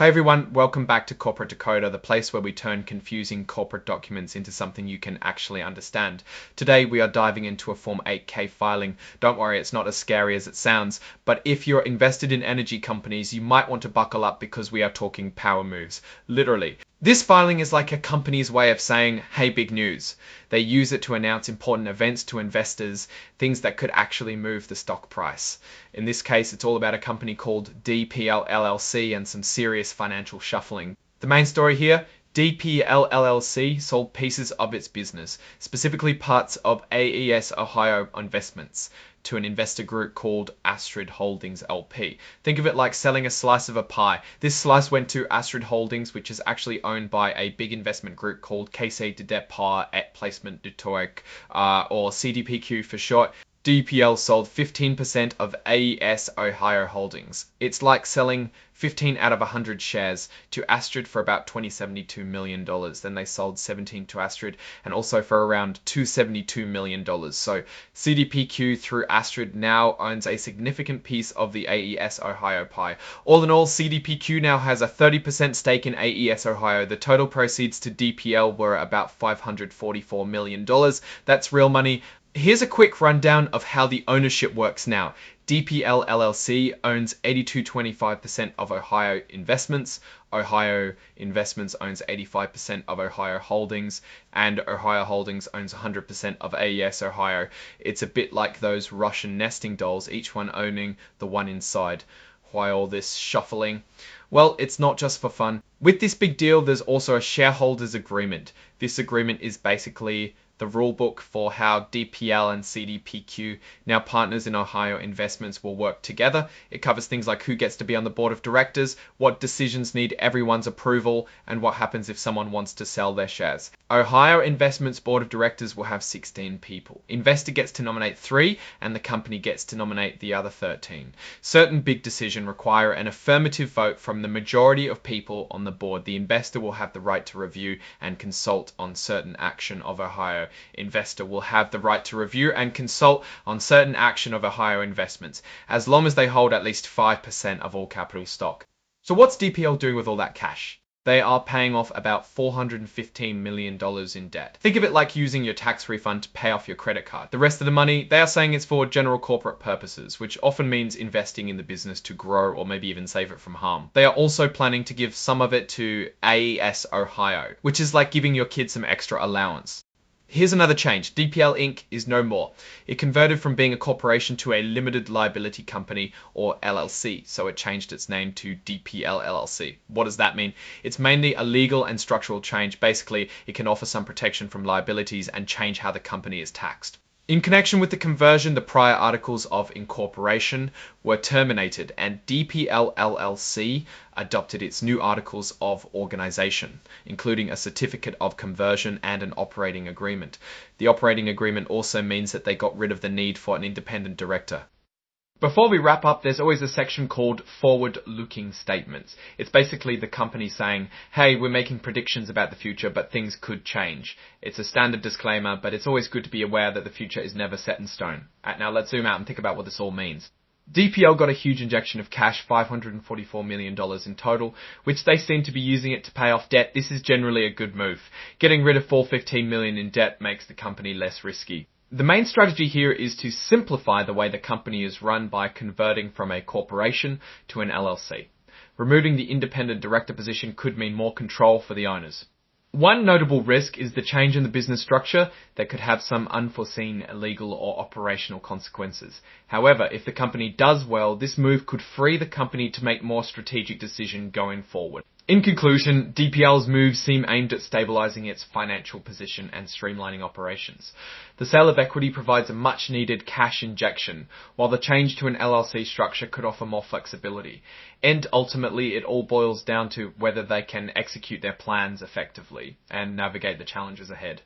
Hi everyone, welcome back to Corporate Decoder, the place where we turn confusing corporate documents into something you can actually understand. Today we are diving into a Form 8K filing. Don't worry, it's not as scary as it sounds, but if you're invested in energy companies, you might want to buckle up because we are talking power moves. Literally. This filing is like a company's way of saying, hey, big news. They use it to announce important events to investors, things that could actually move the stock price. In this case, it's all about a company called DPL LLC and some serious financial shuffling. The main story here, DPL LLC sold pieces of its business, specifically parts of AES Ohio Investments, to an investor group called Astrid Holdings LP. Think of it like selling a slice of a pie. This slice went to Astrid Holdings, which is actually owned by a big investment group called Caisse de dépôt et placement du Toic, or CDPQ for short. DPL sold 15% of AES Ohio Holdings. It's like selling 15 out of 100 shares to Astrid for about $272 million. Then they sold 17 to Astrid and also for around $272 million. So CDPQ through Astrid now owns a significant piece of the AES Ohio pie. All in all, CDPQ now has a 30% stake in AES Ohio. The total proceeds to DPL were about $544 million. That's real money. Here's a quick rundown of how the ownership works now. DPL LLC owns 82.25% of Ohio Investments. Ohio Investments owns 85% of Ohio Holdings, and Ohio Holdings owns 100% of AES Ohio. It's a bit like those Russian nesting dolls, each one owning the one inside. Why all this shuffling? Well, it's not just for fun. With this big deal, there's also a shareholders agreement. This agreement is basically the rule book for how DPL and CDPQ, now partners in Ohio Investments, will work together. It covers things like who gets to be on the board of directors, what decisions need everyone's approval, and what happens if someone wants to sell their shares. Ohio Investments board of directors will have 16 people. Investor gets to nominate 3, and the company gets to nominate the other 13. Certain big decisions require an affirmative vote from the majority of people on the board. The investor will have the right to review and consult on certain action of Ohio. Investor will have the right to review and consult on certain action of Ohio Investments, as long as they hold at least 5% of all capital stock. So what's DPL doing with all that cash? They are paying off about $415 million in debt. Think of it like using your tax refund to pay off your credit card. The rest of the money, they are saying it's for general corporate purposes, which often means investing in the business to grow or maybe even save it from harm. They are also planning to give some of it to AES Ohio, which is like giving your kids some extra allowance. Here's another change. DPL Inc. is no more. It converted from being a corporation to a limited liability company, or LLC, so it changed its name to DPL LLC. What does that mean? It's mainly a legal and structural change. Basically, it can offer some protection from liabilities and change how the company is taxed. In connection with the conversion, the prior articles of incorporation were terminated and DPL LLC adopted its new articles of organization, including a certificate of conversion and an operating agreement. The operating agreement also means that they got rid of the need for an independent director. Before we wrap up, there's always a section called forward-looking statements. It's basically the company saying, hey, we're making predictions about the future, but things could change. It's a standard disclaimer, but it's always good to be aware that the future is never set in stone. Now let's zoom out and think about what this all means. DPL got a huge injection of cash, $544 million in total, which they seem to be using it to pay off debt. This is generally a good move. Getting rid of $415 million in debt makes the company less risky. The main strategy here is to simplify the way the company is run by converting from a corporation to an LLC. Removing the independent director position could mean more control for the owners. One notable risk is the change in the business structure that could have some unforeseen legal or operational consequences. However, if the company does well, this move could free the company to make more strategic decisions going forward. In conclusion, DPL's moves seem aimed at stabilizing its financial position and streamlining operations. The sale of equity provides a much-needed cash injection, while the change to an LLC structure could offer more flexibility. And ultimately, it all boils down to whether they can execute their plans effectively and navigate the challenges ahead.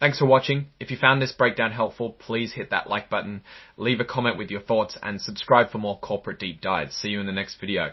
Thanks for watching. If you found this breakdown helpful, please hit that like button, leave a comment with your thoughts, and subscribe for more corporate deep dives. See you in the next video.